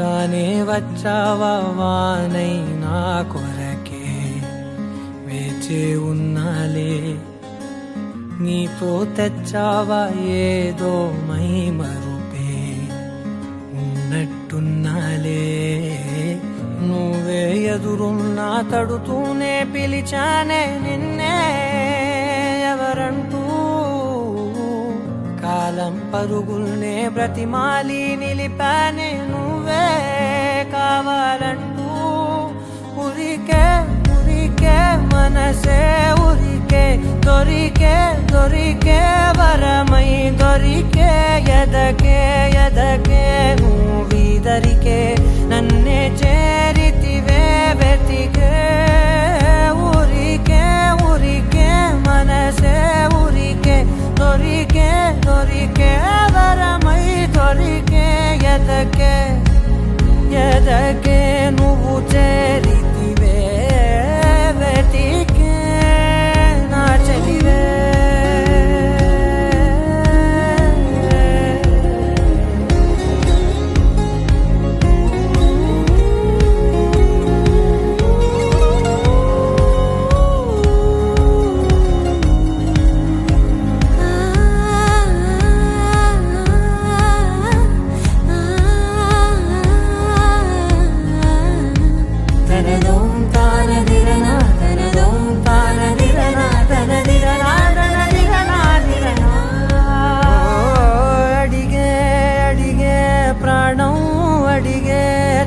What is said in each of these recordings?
రానే వచ్చావా వానై నా కొరకే వేచే ఉన్నాలే నీతో తెచ్చావా ఏదో మై మరుపే ఉన్నట్టున్నాలే నువ్వే ఎదురున్నా తడుతూనే పిలిచానే నిన్నే ఎవరంటూ కాలం పరుగుల్నే బ్రతిమాలి నిలిపానే నువ్వే కావాలంటూ ఉరికే ఉరికే మనసే ఉరికే దొరికే దొరికే వరమై దొరికే ఎదకే ఎదకే నువ్విదరికే నన్నే చేరితివే వెతికే ఉరికే ఉరికే మనసే ఉరికే దొరికే దొరికే వరమై దొరికే ఎదకే ఎదకే నువ్వు చేరితివే వెతికే నా చెలివే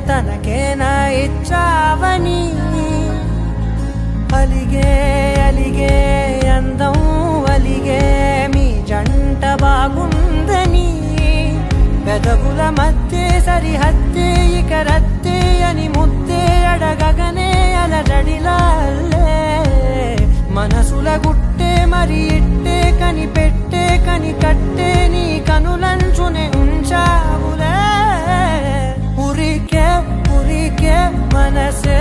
తనకేనా ఇచ్చావని అలిగే అలిగే అందం అలిగే మీ జంట బాగుందని పెదవుల మధ్య సరిహద్దే ఇక రద్దే అని ముద్దే అడగగనే అలజడిలాల్లే మనసుల గుట్టే మరి ఇట్టే కనిపెట్టే కని కట్టే నీ కనులంచునే ఉంచావులే ఉరికే ఉరికే మనసే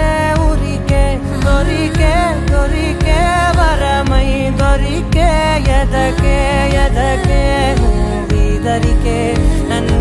ఉరికే దొరికే దొరికే వరమై దొరికే ఎదకే ఎదకే నువ్విదరికే నన్ను